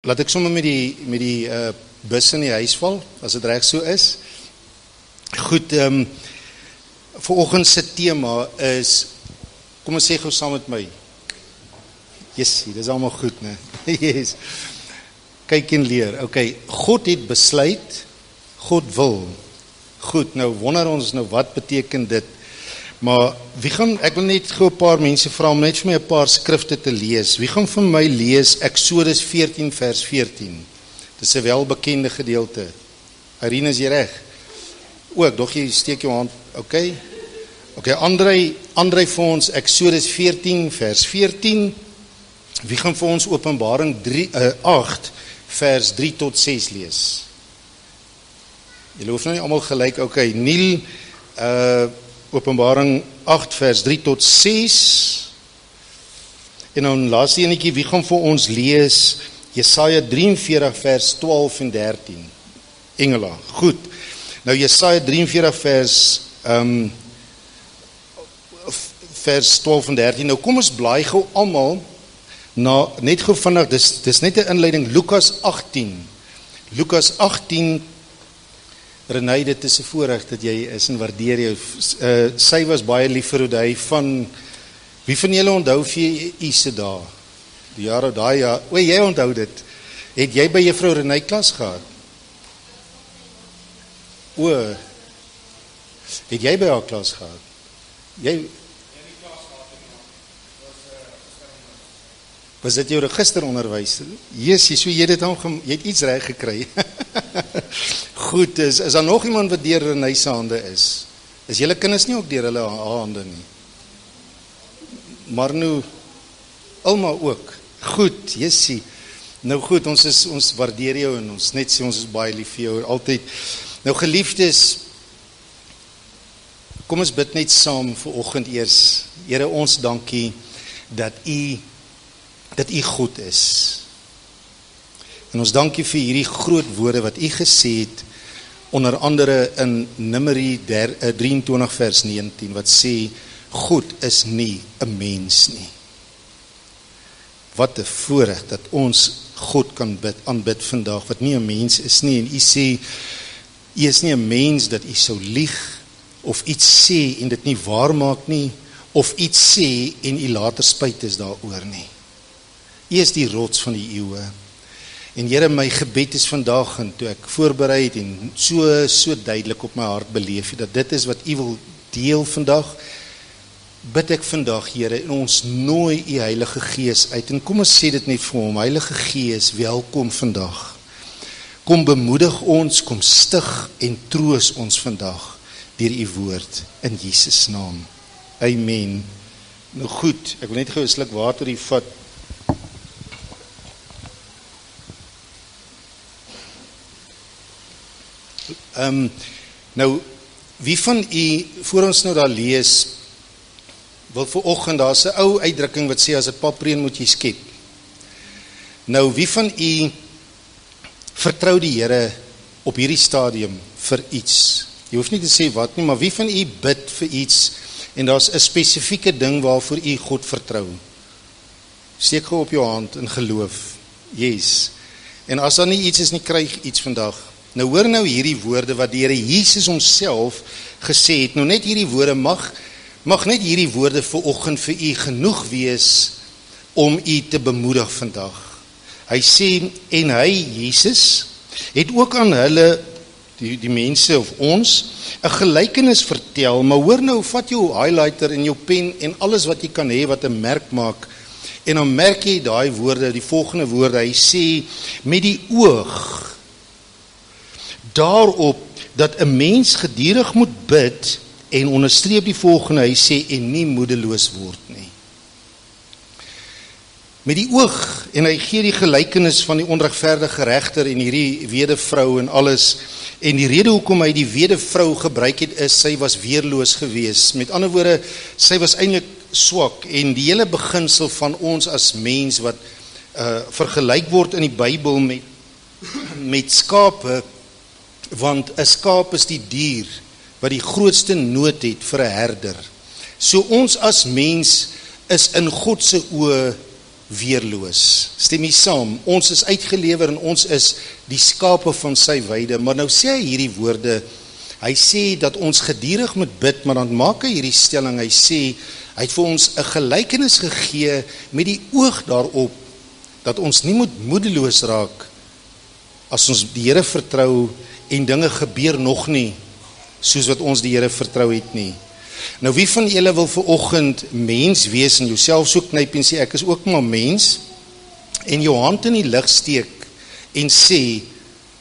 Laat ek sommer met die bus in die huis val, as dit reg so is. Goed, vanoggend se tema is, kom ons sê gou saam met my. Yes, dis almal goed, né? Yes. Kyk en leer. Okay, God het besluit, God wil. Goed, nou wonder ons nou wat beteken dit? Maar ek wil net gou 'n paar mense vra om net vir my 'n paar skrifte te lees. Wie gaan vir my lees Eksodus 14 vers 14? Dis 'n welbekende gedeelte. Irene, is jy reg? Ook, dog jy steek jou hand, okay? Okay, Andrei vir ons Eksodus 14 vers 14. Wie gaan vir ons Openbaring 8 vers 3 tot 6 lees? Julle hoef nou nie almal gelyk, okay. Niel, Openbaring 8 vers 3 tot 6. En dan laaste enetjie, wie gaan vir ons lees Jesaja 43 vers 12 en 13? Engela, goed. Nou Jesaja 43 vers 12 en 13. Nou kom ons blaai gou almal na, net gou vinnig, dis net 'n inleiding, Lukas 18. Lukas 18, Renée, dit is 'n voorreg dat jy is en waardeer jou. Sy was baie lief vir Rodai van, wie van julle onthou VI se dae? Die jare daai jaar, o, jy onthou dit. Het jy by juffrou Renée klas gehad? O, het jy by haar klas gehad? Jy was dit jou registeronderwys? Jesusie, so jy het iets reg gekry. Goed, is daar nog iemand wat deur Renée se hande is? Is julle kinders nie ook deur hulle hande nie? Maar nou, Alma ook. Goed, Jessie. Nou goed, ons waardeer jou en ons net sê ons is baie lief vir jou, altyd. Nou geliefdes, kom ons bid net saam vanoggend eers. Here, ons dankie dat U goed is. En ons dankie vir hierdie groot woorde wat U gesê het, onder andere in Numeri 23 vers 19, wat sê, God is nie 'n mens nie. Wat 'n voorreg dat ons God kan aanbid vandag, wat nie 'n mens is nie, en U sê, U is nie 'n mens dat U sou lieg, of iets sê en dit nie waar maak nie, of iets sê en U later spyt is daaroor nie. U is die rots van die eeue. En Here, my gebed is vandag, en toe ek voorberei het en so duidelik op my hart beleef, dat dit is wat U wil deel vandag, bid ek vandag, Here, en ons nooi U Heilige Gees uit, en kom ons sê dit net vir hom, Heilige Gees, welkom vandag. Kom bemoedig ons, kom stig en troos ons vandag, deur U woord, in Jesus naam. Amen. Nou goed, ek wil net gou 'n sluk water hier vat. Nou, wie van u, voor ons nou daar lees, wil vanoggend, daar's 'n ou uitdrukking wat sê, as dit papreen moet jy skep. Nou, wie van u vertrou die Here op hierdie stadium vir iets? Jy hoef nie te sê wat nie, maar wie van u bid vir iets, en daar's 'n spesifieke ding waarvoor u God vertrou? Steek gou op jou hand in geloof. Yes. En as daar nie iets is nie, kry iets vandag. Nou hoor nou hierdie woorde wat die Here Jesus homself gesê het. Nou net hierdie woorde mag net hierdie woorde vanoggend vir u genoeg wees om u te bemoedig vandag. Hy sê, en hy, Jesus, het ook aan hulle, die mense of ons, 'n gelykenis vertel, maar hoor nou, vat jou highlighter en jou pen en alles wat jy kan hê wat 'n merk maak, en dan merk jy daai woorde, die volgende woorde. Hy sê, met die oog daarop dat 'n mens gedurig moet bid, en onderstreep die volgende, hy sê, en nie moedeloos word nie. Met die oog, en hy gee die gelykenis van die onregverdige regter en hierdie weduwvrou en alles, en die rede hoekom hy die weduwvrou gebruik het is, sy was weerloos gewees. Met ander woorde, sy was eintlik swak, en die hele beginsel van ons as mens wat vergelyk word in die Bybel met skape, want 'n skaap is die dier wat die grootste nood het vir 'n herder. So ons as mens is in God se oë weerloos. Stem jy saam? Ons is uitgelewer en ons is die skape van sy weide. Maar nou sê hy hierdie woorde, hy sê dat ons gedurig moet bid, maar dan maak hy hierdie stelling, hy sê, hy het vir ons 'n gelykenis gegee met die oog daarop, dat ons nie moet moedeloos raak, as ons die Here vertrou, en dinge gebeur nog nie, soos wat ons die Here vertrou het nie. Nou wie van julle wil vanoggend mens wees en jouself so knyp en sê ek is ook maar mens en jou hand in die lug steek en sê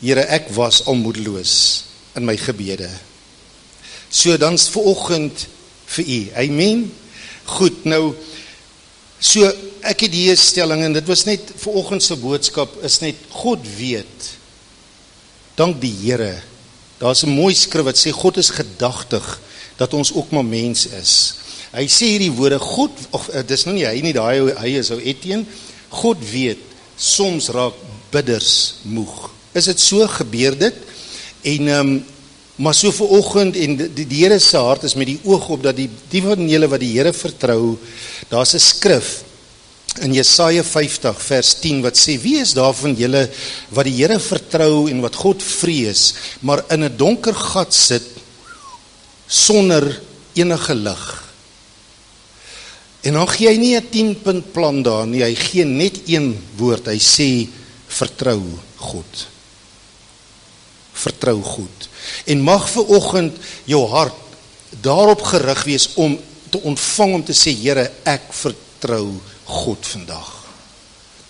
Here ek was al moedeloos in my gebede. So dan's vanoggend vir u. Amen. Goed, nou so ek het hier stelling en dit was net vanoggend se boodskap is net God weet. Dank die Here. Daar's 'n mooi skrif wat sê God is gedagtig dat ons ook maar mens is. Hy sê hierdie woorde, God, dis nou nie hy nie, hy is ou Etienne, God weet, soms raak bidders moeg. Is dit so, gebeur dit? En, maar so vanoggend, en die Here se hart is met die oog op, dat die van julle wat die Here vertrou, daar's 'n skrif, in Jesaja 50 vers 10 wat sê, wie is daar van julle wat die Here vertrou en wat God vrees, maar in 'n donker gat sit, sonder enige lig. En dan gee hy nie 'n 10-punt plan daar nie, hy gee net een woord, hy sê, vertrou God. Vertrou God. En mag vanoggend jou hart daarop gerig wees om te ontvang, om te sê, Here, ek vertrou God vandag.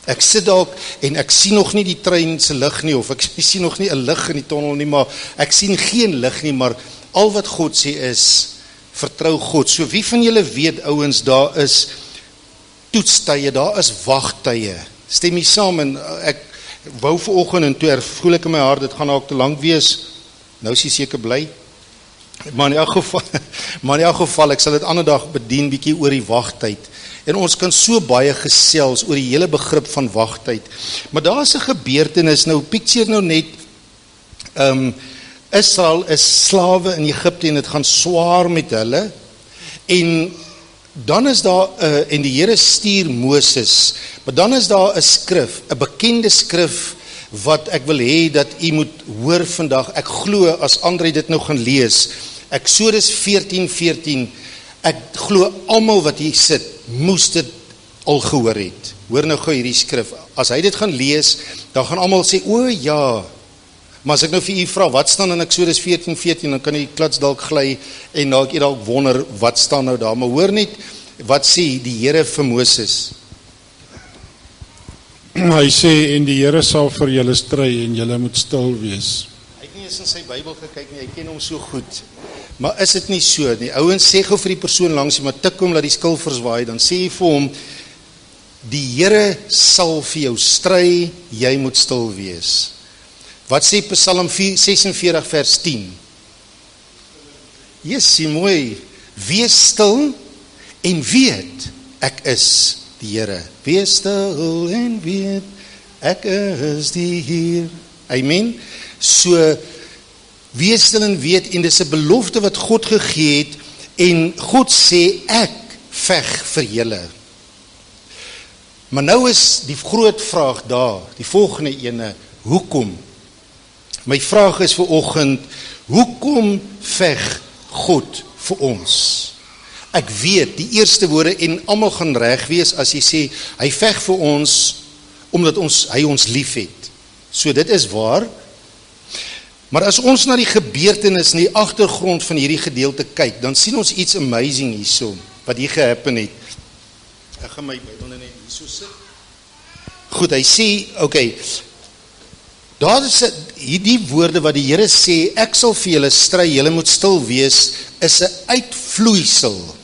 Ek sit dalk en ek sien nog nie die trein se lig nie, of ek sien nog nie 'n lig in die tonnel nie, maar ek sien geen lig nie, maar al wat God sê is, vertrou God. So wie van julle weet, ouens, daar is toetstye, daar is wagtye. Stem jy saam? En ek wou vanoggend en toe voel ek in my hart, dit gaan ook te lank wees. Nou is jy seker bly. Maar in elk geval, ek sal dit ander dag bedien, bietjie oor die wagtyd. En ons kan so baie gesels oor die hele begrip van wagtyd. Maar daar is 'n gebeurtenis, nou picture nou net, Israel is slawe in Egipte en het gaan swaar met hulle. En dan is daar, en die Here stuur Moses, maar dan is daar 'n skrif, 'n bekende skrif, wat ek wil hê dat u moet hoor vandag. Ek glo as André dit nou gaan lees, Eksodus 14:14, ek glo almal wat hier sit, moes dit al gehoor het. Hoor nou gou hierdie skrif. As hy dit gaan lees, dan gaan almal sê, o ja. Maar as ek nou vir u vra, wat staan in Eksodus 14:14, dan kan u klats dalk gly en dalk u dalk wonder, wat staan nou daar? Maar hoor net, wat sê die Here vir Moses? Hy sê, en die Here sal vir julle stry en julle moet stil wees. Hy het nie eens in sy Bybel gekyk nie, hy ken hom so goed. Maar is dit nie so nie? Ouens, sê gou vir die persoon langs jy, maar tik hom laat die skilvers waai, dan sê jy vir hom, die Here sal vir jou stry, jy moet stil wees. Wat sê Psalm 46 vers 10? Yes, mooi. Wees stil en weet, ek is die Here. Wees stil en weet, ek is die Heer. Amen. So, wees stil en weet, en dis 'n belofte wat God gegee het, en God sê, ek veg vir julle. Maar nou is die groot vraag daar, die volgende ene, hoekom? My vraag is vanoggend, hoekom veg God vir ons? Ek weet, die eerste woorde, en almal gaan reg wees as jy sê, hy veg vir ons, omdat hy ons lief het. So dit is waar. Maar as ons na die gebeurtenis in die agtergrond van hierdie gedeelte kyk, dan sien ons iets amazing hierso, wat hier gehappen het. Ek gaan my Bybel net hierso sit. Goed, hy sê, okay, daar is hierdie woorde wat die Here sê, ek sal vir julle stry, julle moet stil wees, is 'n uitvloeisel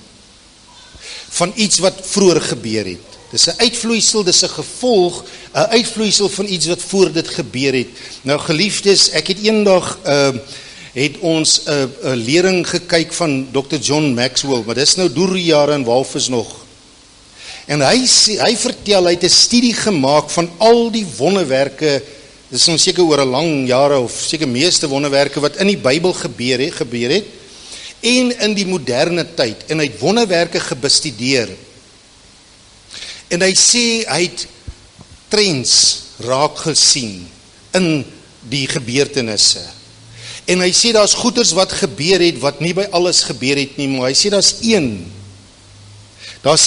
van iets wat vroeër gebeur het. Dis 'n uitvloeisel, dis 'n gevolg, 'n uitvloeisel van iets wat voor dit gebeur het. Nou geliefdes, ek het eendag het ons 'n lering gekyk van Dr. John Maxwell, maar dis nou deur jare in Walvis nog. En hy vertel, hy het 'n studie gemaak van al die wonderwerke, dis nou seker oor 'n lang jare of seker meeste wonderwerke wat in die Bybel gebeur het en in die moderne tyd, en hy het wonderwerke gebestudeer. En hy sê, hy het trends raak gesien in die gebeurtenisse. En hy sê, daar's goeders wat gebeur het, wat nie by alles gebeur het nie, maar hy sê, daar's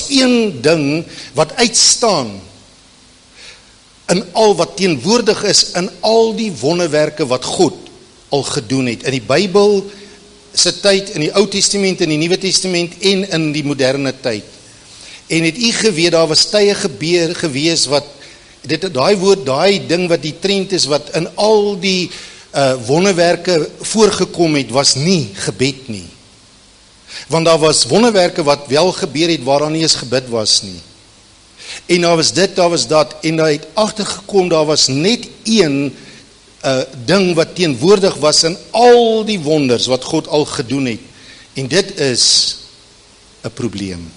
een ding wat uitstaan in al wat teenwoordig is, in al die wonderwerke wat God al gedoen het, in die Bybel se tyd, in die Ou Testament, in die Nuwe Testament en in die moderne tyd. En het u geweet, daar was tye gewees wat, daai ding wat die trend is, wat in al die wonderwerke voorgekom het, was nie gebed nie. Want daar was wonderwerke wat wel gebeur het, waaraan nie eens gebid was nie. En daar was dit, daar was dat, en daar het agtergekom, daar was net een ding wat teenwoordig was in al die wonders wat God al gedoen het. En dit is 'n probleem.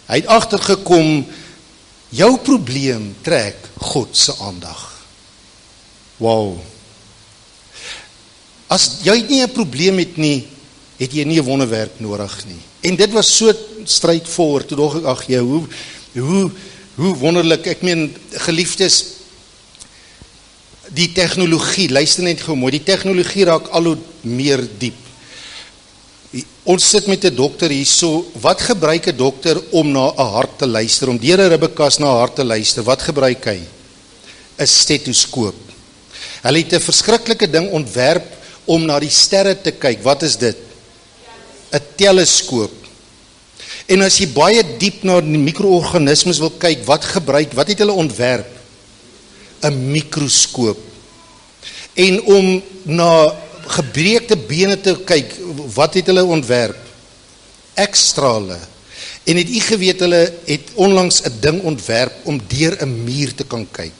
Hy het agtergekom, jou probleem trek God se aandag. Wow. As jy nie 'n probleem het nie, het jy nie 'n wonderwerk nodig nie. En dit was so strydvoor, toe dog ek, ag jy, hoe wonderlik, ek meen, geliefdes, die tegnologie, luister net gou mooi, die tegnologie raak al hoe meer diep. Ons sit met 'n dokter hierso, wat gebruik 'n dokter om na 'n hart te luister, om deur 'n ribbekas na 'n hart te luister, wat gebruik hy? 'n Stetoskoop. Hulle het 'n verskriklike ding ontwerp om na die sterre te kyk, wat is dit? 'n teleskoop. En as jy baie diep na die mikroorganismes wil kyk, wat het hulle ontwerp? 'n mikroskoop. En om na gebreekte bene te kyk, wat het hulle ontwerp? X-strale. En het u geweet, hulle het onlangs 'n ding ontwerp om deur 'n muur te kan kyk.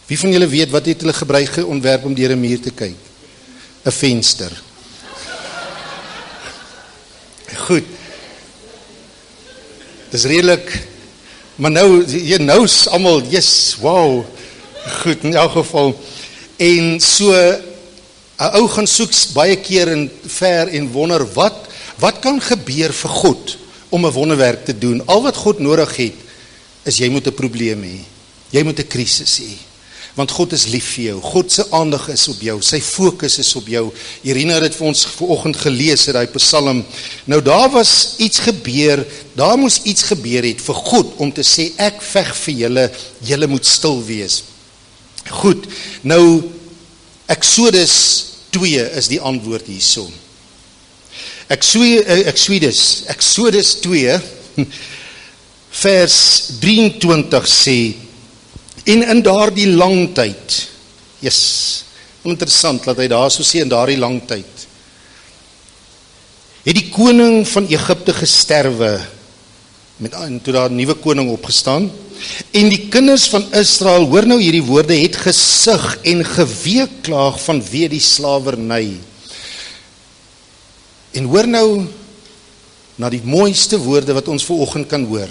Wie van julle weet, wat het hulle gebruik ontwerp om deur 'n muur te kyk? 'n venster. Goed. Dis redelik, maar nou is almal, yes, wow, goed, in elk geval. En so, 'n ou gaan soek baie keer en ver en wonder, wat kan gebeur vir God om 'n wonderwerk te doen? Al wat God nodig het, is jy moet 'n probleem hê. Jy moet 'n krisis hê. Want God is lief vir jou. God se aandag is op jou. Sy fokus is op jou. Irina het dit vir ons vanoggend gelees uit daai Psalm. Nou daar was iets gebeur, daar moes iets gebeur het vir God om te sê, ek veg vir julle, julle moet stil wees. Goed, nou Exodus 2 is die antwoord hierso. Exodus 2 vers 23 sê, en in daardie lang tyd, interessant dat hy daar so sê, in daardie lang tyd, het die koning van Egipte gesterwe, en toe daar 'n nuwe koning opgestaan, en die kinders van Israel, hoor nou hierdie woorde, het gesug en geweeklaag vanweë die slawerny. En hoor nou na die mooiste woorde wat ons vanoggend kan hoor.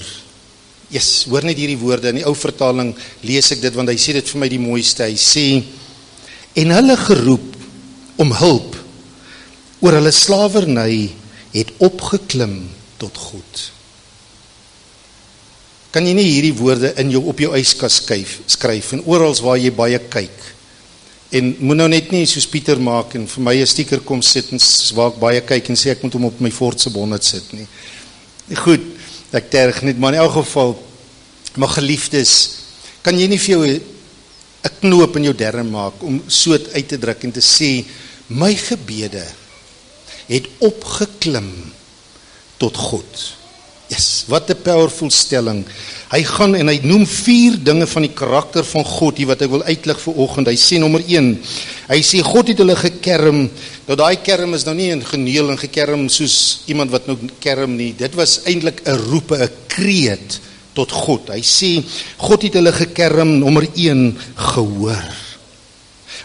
Hoor net hierdie woorde, in die ou vertaling lees ek dit, want hy sê dit vir my die mooiste. Hy sê, en hulle geroep om hulp oor hulle slawerny het opgeklim tot God. Kan jy nie hierdie woorde op jou yskas skryf, en orals waar jy baie kyk, en moet nou net nie soos Pieter maak, en vir my 'n sticker kom sit, en waar ek baie kyk, en sê ek moet hom op my Fordse bonnet sit nie. Goed, ek terg net, maar in elk geval, maar geliefdes, kan jy nie vir jou 'n knoop in jou darm maak, om so uit te druk, en te sê, my gebede het opgeklim tot God. Wat 'n powerful stelling. Hy gaan en hy noem 4 dinge van die karakter van God hier wat ek wil uitlig vanoggend. Hy sê nommer 1, hy sê God het hulle gekerm. Nou daai kerm is nou nie 'n geneel en gekerm soos iemand wat nou kerm nie. Dit was eintlik 'n roep, 'n kreet tot God. Hy sê God het hulle gekerm, nommer 1, gehoor.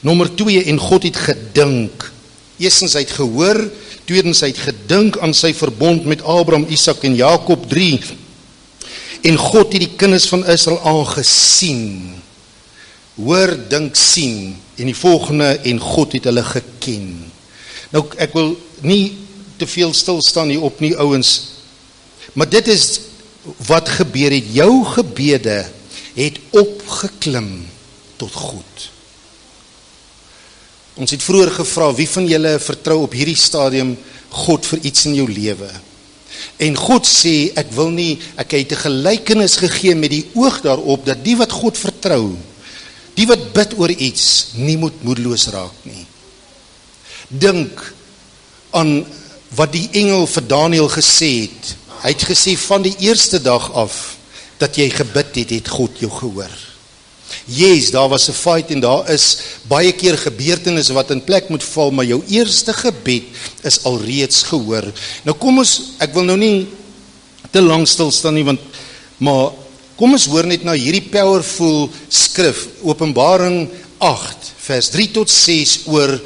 Nommer 2, en God het gedink. Eerstens hy het gehoor, tweedens hy het gedink aan sy verbond met Abraham, Isak en Jakob. 3, en God het die kinders van Israel aangesien. Hoor, dink, sien. En die volgende, en God het hulle geken. Nou, ek wil nie te veel stilstaan hier op nie, ouens, maar dit is wat gebeur het, jou gebede het opgeklim tot God. Ons het vroeër gevra, wie van julle vertrou op hierdie stadium God vir iets in jou lewe? En God sê, ek het 'n gelykenis gegee met die oog daarop, dat die wat God vertrou, die wat bid oor iets, nie moet moedeloos raak nie. Dink aan wat die engel vir Daniël gesê het. Hy het gesê, van die eerste dag af, dat jy gebid het, het God jou gehoor. Yes, daar was 'n fight en daar is baie keer gebeurtenisse wat in plek moet val, maar jou eerste gebed is alreeds gehoor. Nou kom ons, ek wil nou nie te lang stil staan nie, maar kom ons hoor net na hierdie powerful skrif, Openbaring 8, vers 3 tot 6 oor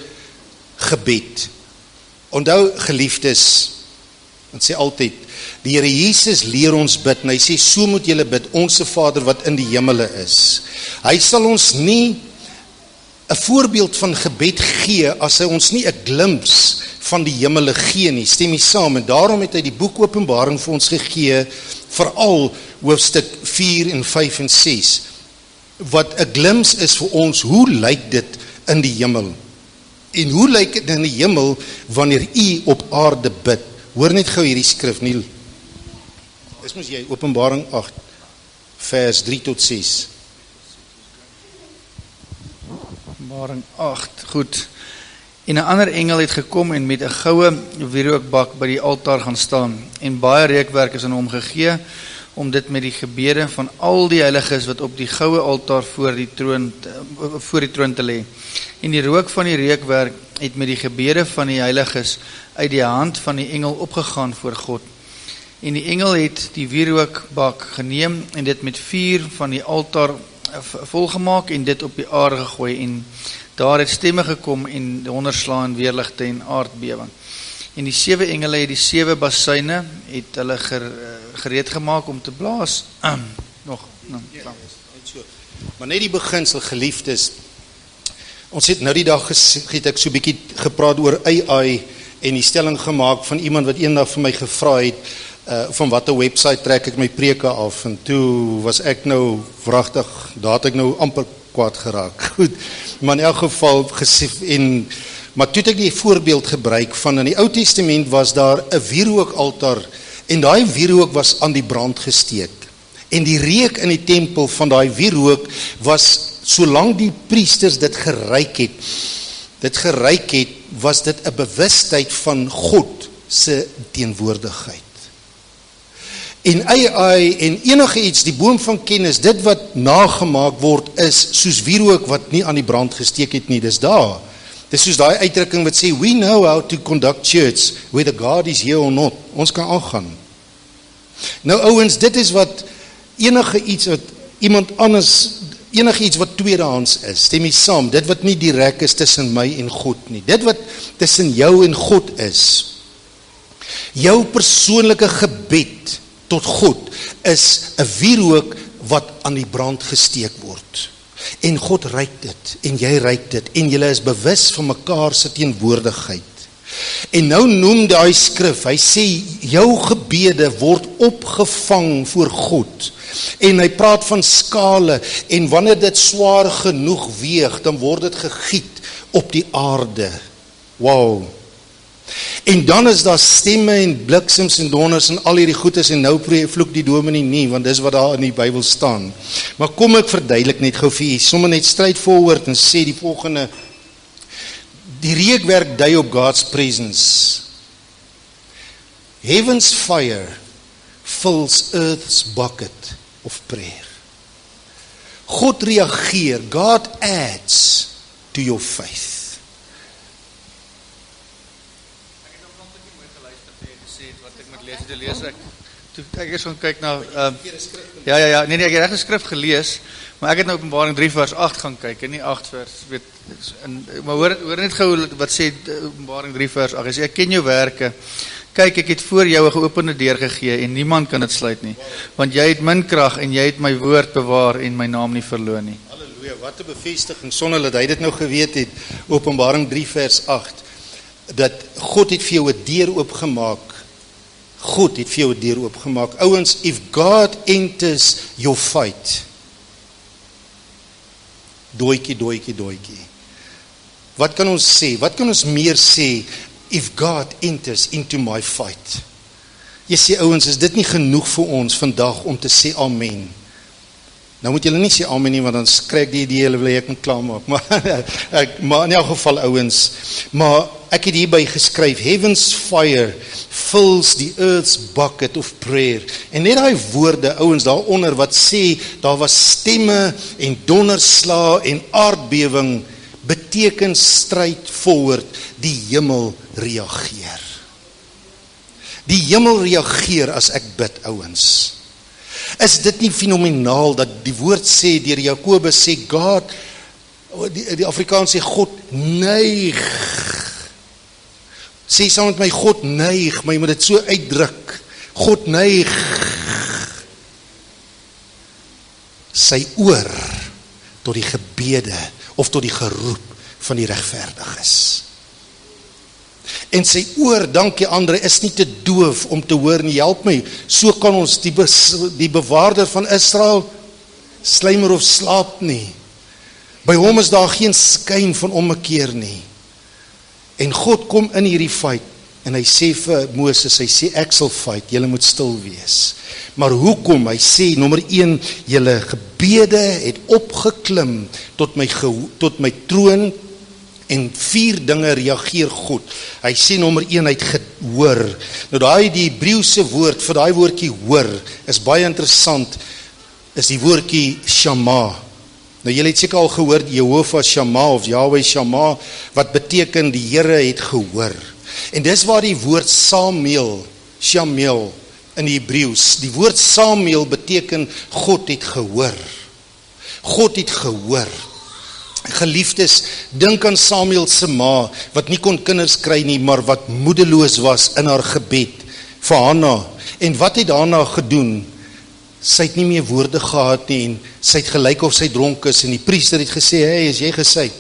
gebed. Onthou geliefdes, ons sê altyd, die Here Jesus leer ons bid, en hy sê, so moet julle bid, Onse Vader wat in die hemele is. Hy sal ons nie 'n voorbeeld van gebed gee, as hy ons nie 'n glimps van die hemele gee nie, stem jy saam, en daarom het hy die boek Openbaring vir ons gegee, veral hoofstuk 4 en 5 en 6, wat 'n glimps is vir ons, hoe lyk dit in die hemel? En hoe lyk dit in die hemel, wanneer u op aarde bid? Hoor net gou hierdie skrif, Niel. Dis mos jy, Openbaring 8, vers 3 tot 6. Openbaring 8, goed. En 'n ander engel het gekom en met 'n goue wierookbak by die altaar gaan staan, en baie reukwerk is aan hom gegee, om dit met die gebede van al die heiliges wat op die goue altaar voor die troon te lê. En die rook van die reukwerk het met die gebede van die heiliges uit die hand van die engel opgegaan voor God. En die engel het die wierookbak geneem en dit met vuur van die altaar volgemaak en dit op die aarde gegooi, en daar het stemme gekom en donderslaan, weerligte en aardbewing. En die 7 engele het die 7 basyne, het hulle gereed gemaak om te blaas. Maar net die beginsel, geliefdes, ons het nou die dag het ek so bietjie gepraat oor AI, en die stelling gemaak van iemand wat eendag vir my gevra het, van watter website trek ek my preke af, en toe was ek nou wragtig, daar het ek nou amper kwaad geraak. Goed, maar in elk geval maar toe het ek die voorbeeld gebruik van in die Ou Testament was daar 'n wierookaltaar, en daai wierook was aan die brand gesteek, en die reuk in die tempel van daai wierook was, solank die priesters dit geruik het, was dit 'n bewustheid van God se teenwoordigheid. En AI en enige iets, die boom van kennis, dit wat nagemaak word, is soos wierook wat nie aan die brand gesteek het nie, dis daar. Dis soos daai uitdrukking wat sê, we know how to conduct church, whether God is here or not. Ons kan aangaan. Nou ouens, dit is wat enige iets wat iemand anders, enige iets wat tweedehands is, stem jy saam, dit wat nie direk is tussen my en God nie, dit wat tussen jou en God is, jou persoonlike gebed tot God is 'n wierook wat aan die brand gesteek word. En God ruik dit, en jy ruik dit, en julle is bewus van mekaar se teenwoordigheid. En nou noem daai skrif, hy sê, jou gebede word opgevang voor God. En hy praat van skale, en wanneer dit swaar genoeg weeg, dan word dit gegiet op die aarde. Wow. En dan is daar stemme en bliksems en donders en al hierdie goedes, en nou vloek die dominee nie, want dis wat daar in die Bybel staan. Maar kom ek verduidelik net gou vir u, sommer net straightforward en sê die volgende. Die reukwerk dui op God's presence. Heaven's fire fills earth's bucket of prayer. God reageer, God adds to your faith. Ek het gaan kyk na nee, ek het reg 'n skrif gelees, maar ek het nou Openbaring 3 vers 8 gaan kyk, en nie 8 vers, maar hoor net gou wat sê Openbaring 3 vers 8, hy sê, ek ken jou werke, kyk, ek het voor jou 'n geopende deur gegee, en niemand kan dit sluit nie, want jy het min krag, en jy het my woord bewaar, en my naam nie verloon nie. Halleluja, wat 'n bevestiging, sonder dat hy dit nou geweet het, Openbaring 3 vers 8, dat God het vir jou 'n deur oopgemaak, God het vir jou 'n deur oopgemaak. Ouens, if God enters your fight, dooitjie. Wat kan ons sê? Wat kan ons meer sê? If God enters into my fight. Jy sê, ouens, is dit nie genoeg vir ons vandag om te sê amen? Nou moet julle nie sê amen nie, want dan kry ek die idee, hulle wil ek moet klaarmaak. Maar in elk geval, ouens, maar ek het hierby geskryf, heaven's fire fills the earth's bucket of prayer. En net daai woorde, ouens, daaronder wat sê, daar was stemme en donderslae en aardbewing, beteken straightforward, die hemel reageer. Die hemel reageer as ek bid, ouens. Is dit nie fenomenaal dat die woord sê, deur Jakobus sê, God, die Afrikaans sê, God neig. Sê saam met my, God neig, maar jy moet dit so uitdruk. God neig sy oor tot die gebede of tot die geroep van die regverdiges. En sy oor, dankie Andre, is nie te doof om te hoor nie, help my, so kan ons die bewaarder van Israel slymer of slaap nie. By hom is daar geen skyn van ommekeer nie. En God kom in hierdie fight, en hy sê vir Moses, hy sê, ek sal fight, julle moet stil wees. Maar hoekom? Hy sê, nommer 1, julle gebede het opgeklim tot my troon, en 4 dinge reageer God. Hy sê nommer 1, hy het gehoor. Nou die Hebreëse woord vir daai woordjie hoor is baie interessant, is die woordjie shama. Nou julle het seker al gehoor Jehovah Shama of Yahweh Shama, wat beteken die Here het gehoor. En dis waar die woord Samuel, Shamel in die Hebreëus, die woord Samuel beteken God het gehoor. God het gehoor. Geliefdes, dink aan Samuel se ma, wat nie kon kinders kry nie, maar wat moedeloos was in haar gebed vir Hanna. En wat het Hanna gedoen? Sy het nie meer woorde gehad nie, en sy het gelyk of sy dronk is, en die priester het gesê, hey, is jy gesuip?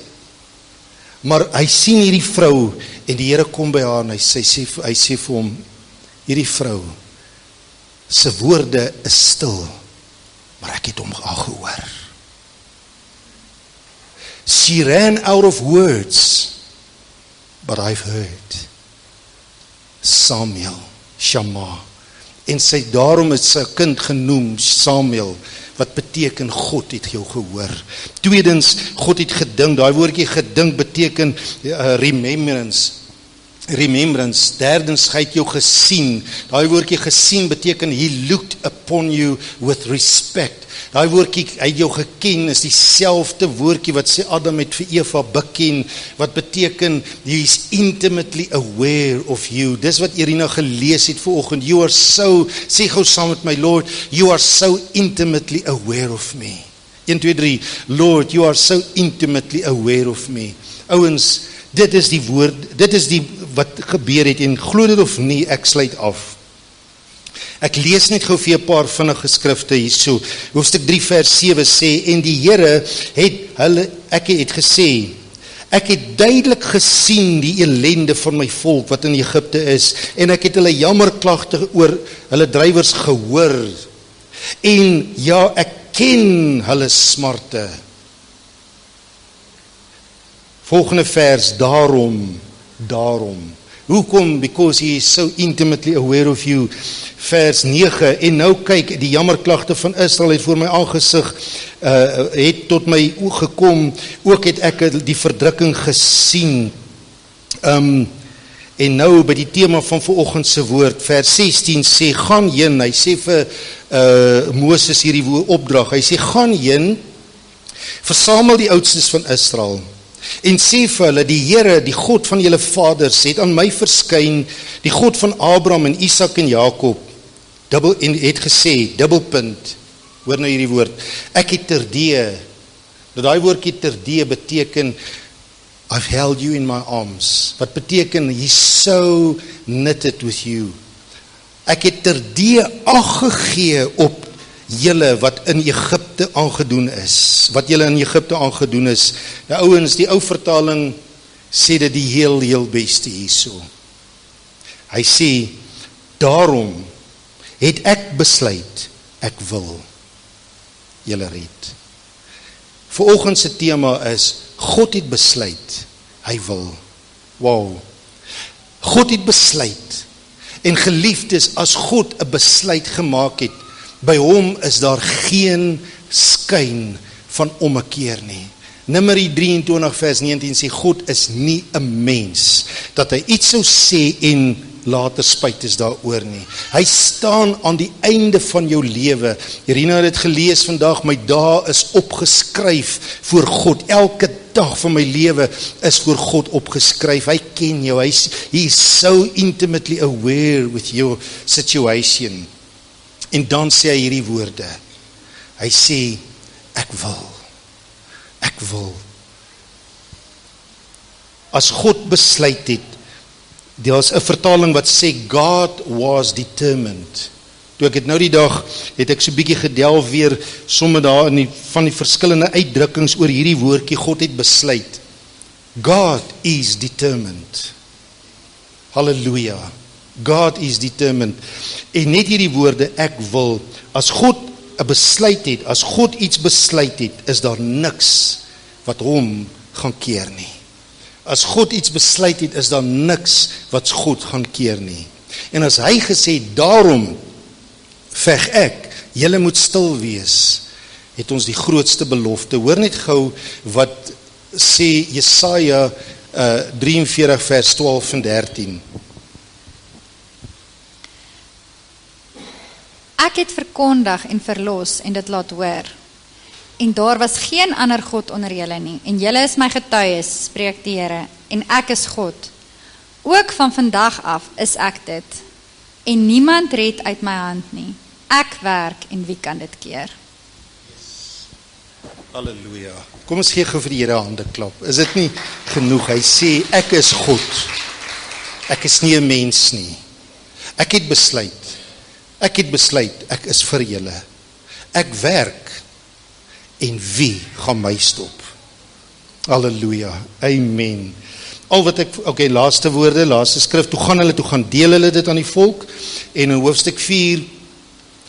Maar hy sien hierdie vrou, en die Here kom by haar, en hy sê vir hom, hierdie vrou, sy woorde is stil, maar ek het hom gehoor. She ran out of words, but I've heard. Samuel, Shama. En sy daarom is sy kind genoem Samuel, wat beteken God het jou gehoor. Tweedens, God het gedink, daai woordjie gedink beteken remembrance. Derdens, hy het jou gesien. Daai woordjie gesien beteken he looked upon you with respect. Daai woordjie, hy het jou geken, is dieselfde woordjie wat sê Adam het vir Eva beken, wat beteken, he is intimately aware of you. Dis wat Irina gelees het vanoggend. You are so, sê gou saam met my, Lord, you are so intimately aware of me. 1, 2, 3, Lord, you are so intimately aware of me. Ouens, dit is die woord, dit is die wat gebeur het, en glo dit of nie, ek sluit af. Ek lees net gou vir 'n paar vinnige skrifte hierso. Hoofstuk 3 vers 7 sê, en die Here ek het gesê, ek het duidelik gesien die ellende van my volk wat in Egipte is, en ek het hulle jammerklagte oor hulle drywers gehoor, en ja, ek ken hulle smarte. Volgende vers, daarom. Hoekom? Because he is so intimately aware of you. Vers 9, en nou kyk, die jammerklagte van Israel het voor my aangesig, het tot my oog gekom, ook het ek die verdrukking gesien. En nou by die tema van vanoggend se woord, vers 16 sê, gaan heen, hy sê vir Moses hierdie opdrag, hy sê, gaan heen, versamel die oudstes van Israel, en sê vir hulle, die Here, die God van julle vaders, het aan my verskyn, die God van Abraham en Isak en Jakob, en het gesê, dubbelpunt, hoor nou hierdie woord, ek het terdee, daai woordjie terdee beteken, I've held you in my arms, wat beteken, he's so knitted with you, ek het terdee ag gegee op julle wat in Egipte aangedoen is, nou ouens, die ou vertaling sê dit die heel beste hierso. Hy sê, Daarom het ek besluit, ek wil julle red. Vanoggend se tema is, God het besluit, hy wil. Wow. God het besluit. En geliefdes, as God 'n besluit gemaak het, by hom is daar geen skyn van ommekeer nie. Numeri 23 vers 19 sê, God is nie 'n mens, dat hy iets sou sê en later spyt is daaroor nie. Hy staan aan die einde van jou lewe. Irina het dit gelees vandag, my dae is opgeskryf voor God. Elke dag van my lewe is voor God opgeskryf. Hy ken jou. He is so intimately aware with your situation. En dan sê hy hierdie woorde. Hy sê, ek wil. Ek wil. As God besluit het, daar's 'n vertaling wat sê, God was determined. Toe ek het nou die dag, het ek so bietjie gedelf weer, somme daar van die verskillende uitdrukkings oor hierdie woordjie, God het besluit. God is determined. Halleluja. God is determined. En net hierdie woorde, ek wil, as God 'n besluit het, as God iets besluit het, is daar niks wat hom gaan keer nie. As God iets besluit het, is daar niks wat God gaan keer nie. En as hy gesê, daarom veg ek, julle moet stil wees, het ons die grootste belofte. Hoor net gou wat sê Jesaja 43 vers 12 en 13. Ek het verkondig en verlos en dit laat hoor. En daar was geen ander God onder julle nie. En julle is my getuies, spreek die Here. En ek is God. Ook van vandag af is ek dit. En niemand red uit my hand nie. Ek werk en wie kan dit keer? Halleluja. Kom ons gee gou vir die Here 'n hande klap. Is dit nie genoeg? Hy sê, ek is God. Ek is nie 'n mens nie. Ek het besluit. Ek is vir julle. Ek werk. En wie gaan my stop? Halleluja, amen. Al wat ek, laaste woorde, laaste skrif, toe gaan deel hulle dit aan die volk, en in hoofstuk 4,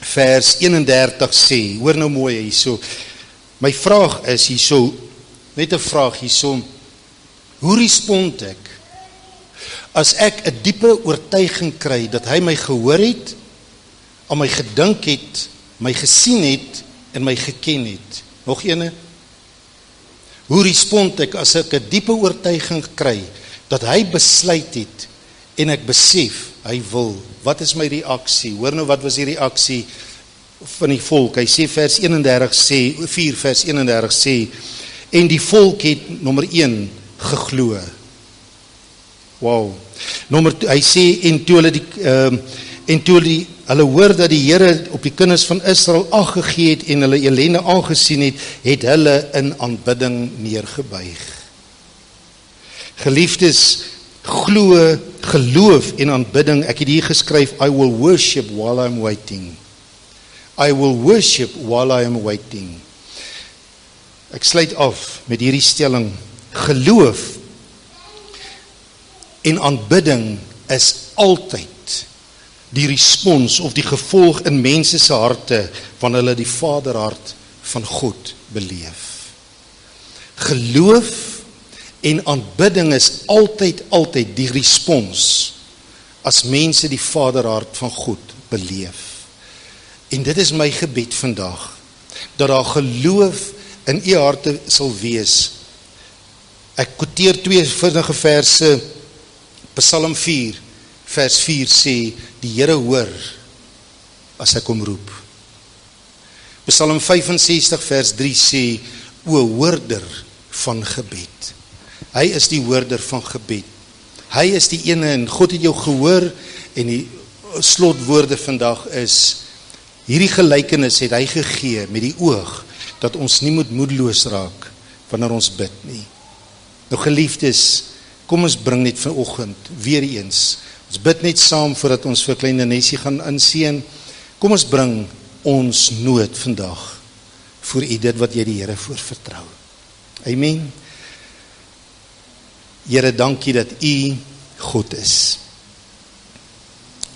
vers 31 sê, hoor nou mooi hierso, my vraag is hierso, net 'n vraag hierso, hoe respond ek, as ek 'n diepe oortuiging kry, dat hy my gehoor het, aan my gedink het, my gesien het, en my geken het? Nog ene? Hoe respond ek as ek 'n diepe oortuiging kry dat hy besluit het en ek besef hy wil? Wat is my reaksie? Hoor nou wat was die reaksie van die volk? Hy sê vers 31 sê 4 vers 31 sê en die volk het nommer 1 geglo. Wow. Nommer 2 hy sê en toe hulle hoor dat die Here op die kinders van Israel ag gegee het en hulle ellende aangesien het, het hulle in aanbidding neergebuig. Geliefdes, glo, geloof en aanbidding, ek het hier geskryf, I will worship while I'm waiting. I will worship while I am waiting. Ek sluit af met hierdie stelling, geloof en aanbidding is altyd die respons of die gevolg in mense se harte wanneer hulle die Vaderhart van God beleef. Geloof en aanbidding is altyd die respons as mense die Vaderhart van God beleef. En dit is my gebed vandag, dat daar geloof in u harte sal wees. Ek quoteer 2 vinnige verse, Psalm 4, vers 4 sê, die Here hoor as ek hom roep. Psalm 65 vers 3 sê, o hoorder van gebed. Hy is die hoorder van gebed. Hy is die ene en God het jou gehoor en die slotwoorde vandag is, hierdie gelykenis het hy gegee met die oog, dat ons nie moet moedeloos raak wanneer ons bid nie. Nou geliefdes, kom ons bring net vanoggend weer eens. Ons bid net saam voordat ons vir kleine Nessie gaan inseën. Kom ons bring ons nood vandag voor u, dit wat jy die Here voor vertrou. Amen. Here, dankie dat u God is.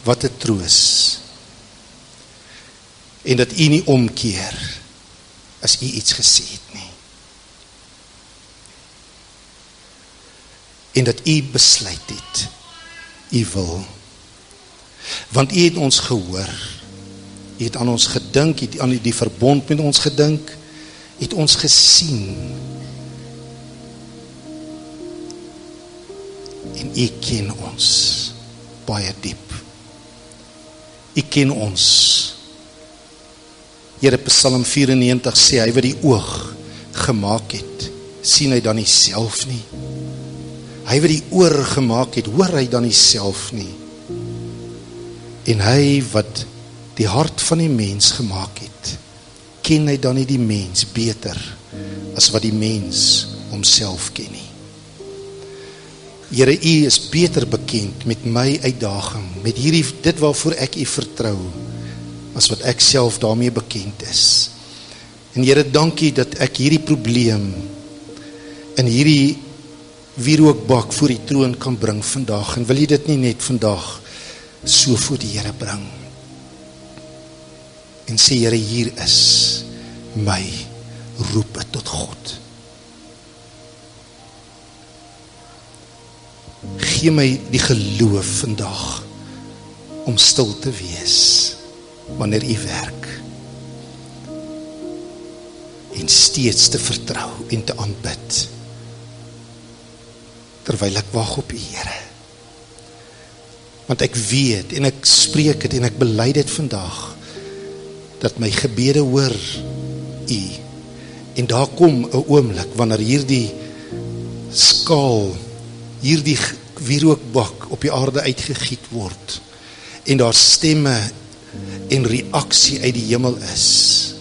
wat 'n troos. En dat u nie omkeer as u iets gesê het nie. En dat u besluit het, u wil. Want u het ons gehoor, u het aan ons gedink, u het aan die verbond met ons gedink, u het ons gesien. En u ken ons baie diep. U ken ons. Here, Psalm 94 sê, hy wat die oog gemaak het, sien hy dan nie self nie. Hy wat die oor gemaak het, hoor hy dan nie self nie. En hy wat die hart van die mens gemaak het, ken hy dan nie die mens beter as wat die mens homself ken nie. Here, u is beter bekend met my uitdaging, met dit waarvoor ek u vertrou, as wat ek self daarmee bekend is. En Here, dankie dat ek hierdie probleem in hierdie wierookbak voor die troon kan bring vandag. En wil jy dit nie net vandag so voor die Here bring? En sê, Here, hier is my roepe tot God. Gee my die geloof vandag om stil te wees wanneer u werk en steeds te vertrou en te aanbid terwyl ek wag op u, Here. Want ek weet en ek spreek het en ek bely dit vandag dat my gebede hoor u. En daar kom 'n oomblik wanneer hierdie skaal, hierdie wierookbak op die aarde uitgegiet word en daar stemme en reaksie uit die hemel is,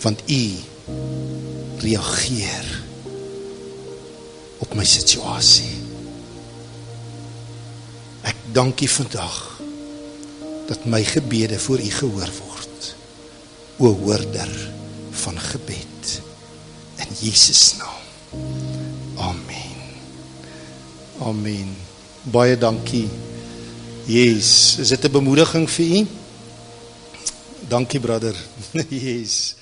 want u reageer op my situasie. Ek dank u vandag dat my gebede voor u gehoor word, o hoorder van gebed, in Jesus naam. Amen. Amen. Baie dankie. Yes, is dit 'n bemoediging vir u? Dankie, brother. Yes.